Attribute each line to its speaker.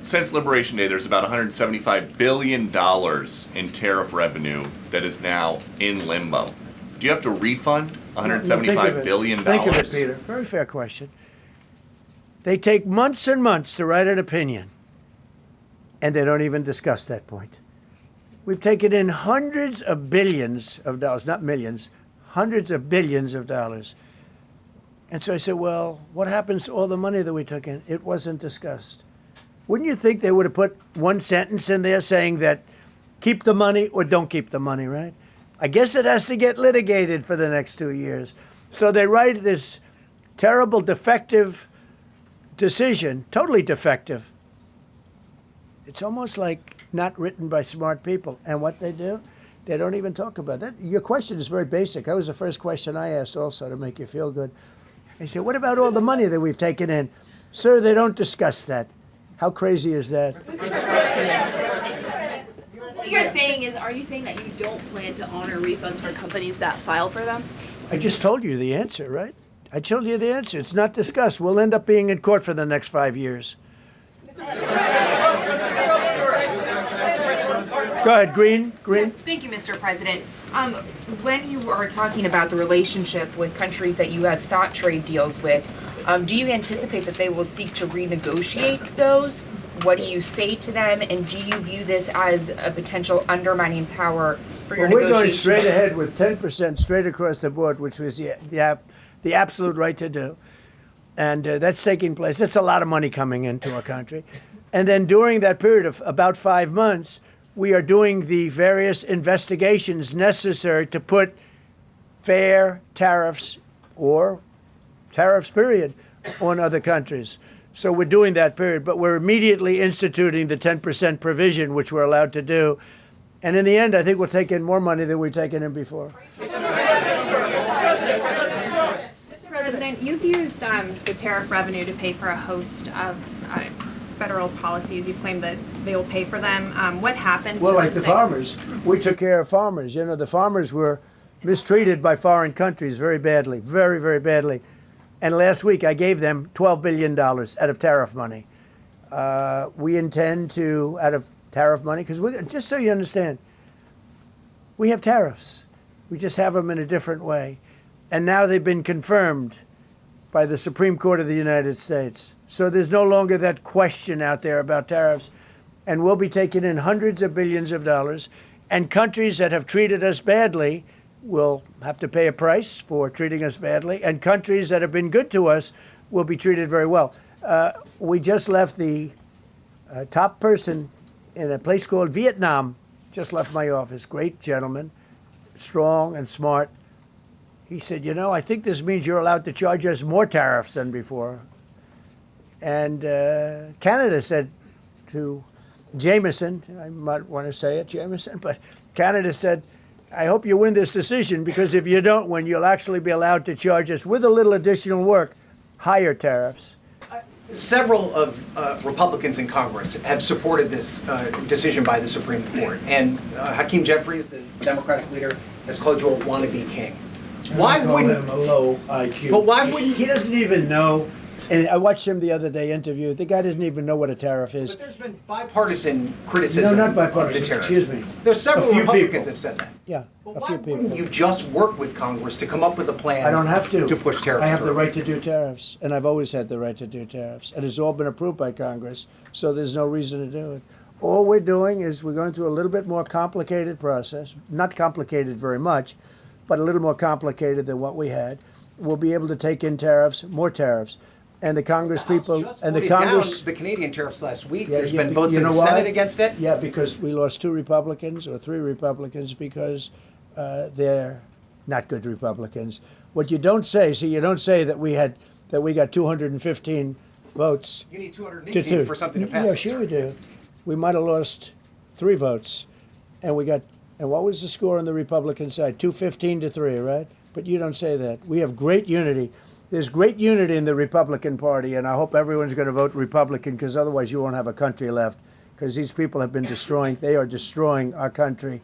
Speaker 1: since Liberation Day, there's about $175 billion in tariff revenue that is now in limbo. Do you have to refund $175 billion?
Speaker 2: Think of it, Peter. Very fair question. They take months and months to write an opinion, and they don't even discuss that point. We've taken in hundreds of billions of dollars, not millions, hundreds of billions of dollars. And so I said, well, what happens to all the money that we took in? It wasn't discussed. Wouldn't you think they would have put one sentence in there saying that keep the money or don't keep the money, right? I guess it has to get litigated for the next 2 years. So they write this terrible, defective decision, totally defective. It's almost like not written by smart people. And what they do, they don't even talk about that. Your question is very basic. That was the first question I asked also to make you feel good. I said, what about all the money that we've taken in? Sir, they don't discuss that. How crazy is that?
Speaker 3: What you're saying is, are you saying that you don't plan to honor refunds for companies that file for them?
Speaker 2: I just told you the answer, right? I told you the answer. It's not discussed. We'll end up being in court for the next 5 years. Go ahead, Green.
Speaker 4: Thank you, Mr. President. When you are talking about the relationship with countries that you have sought trade deals with, do you anticipate that they will seek to renegotiate those? What do you say to them? And do you view this as a potential undermining power for your negotiations?
Speaker 2: We're going straight ahead with 10% straight across the board, which was the absolute right to do. And that's taking place. It's a lot of money coming into our country. And then during that period of about 5 months, we are doing the various investigations necessary to put fair tariffs or tariffs, period, on other countries. So we're doing that period, but we're immediately instituting the 10% provision, which we're allowed to do. And in the end, I think we'll take in more money than we've taken in before.
Speaker 3: Mr. President, you've used the tariff revenue to pay for a host of federal policies. You've claimed that they will pay for them. What happens
Speaker 2: well,
Speaker 3: to
Speaker 2: like the farmers? We took care of farmers. You know, the farmers were mistreated by foreign countries very badly, very, very badly. And last week I gave them $12 billion out of tariff money. We intend to, out of tariff money, because just so you understand, we have tariffs. We just have them in a different way. And now they've been confirmed by the Supreme Court of the United States. So there's no longer that question out there about tariffs. And we'll be taking in hundreds of billions of dollars. And countries that have treated us badly will have to pay a price for treating us badly. And countries that have been good to us will be treated very well. We just left the top person in a place called Vietnam, just left my office. Great gentleman, strong and smart. He said, you know, I think this means you're allowed to charge us more tariffs than before. And Canada said to Jameson, I might want to say it, Jameson, but Canada said, I hope you win this decision, because if you don't win, you'll actually be allowed to charge us, with a little additional work, higher tariffs.
Speaker 5: Several of Republicans in Congress have supported this decision by the Supreme Court. And Hakeem Jeffries, the Democratic leader, has called you a wannabe king.
Speaker 2: Why wouldn't him a low IQ?
Speaker 5: But why wouldn't
Speaker 2: he doesn't even know? And I watched him the other day interview. The guy doesn't even know what a tariff is.
Speaker 5: But there's been bipartisan criticism.
Speaker 2: No, not bipartisan.
Speaker 5: Of the tariffs.
Speaker 2: Excuse me.
Speaker 5: There's several Republicans have said that.
Speaker 2: Yeah,
Speaker 5: a few people. Why wouldn't you just work with Congress to come up with a plan?
Speaker 2: I don't have to
Speaker 5: push tariffs.
Speaker 2: I have the right to do tariffs, and I've always had the right to do tariffs, and it's all been approved by Congress. So there's no reason to do it. All we're doing is we're going through a little bit more complicated process. Not complicated very much, but a little more complicated than what we had. We'll be able to take in tariffs, more tariffs. And the Congress people and the Congress,
Speaker 5: the Canadian tariffs last week.
Speaker 2: Yeah,
Speaker 5: There's been votes in the Senate against it.
Speaker 2: Yeah, because we lost 2 Republicans or 3 Republicans because they're not good Republicans. What you don't say, you don't say that we got 215 votes.
Speaker 5: You need 218 for something to pass.
Speaker 2: Yeah, sure we do. We might have lost 3 votes, and we got. And what was the score on the Republican side? 215 to 3, right? But you don't say that. We have great unity. There's great unity in the Republican Party, and I hope everyone's going to vote Republican, because otherwise you won't have a country left, because these people have been destroying, they are destroying our country.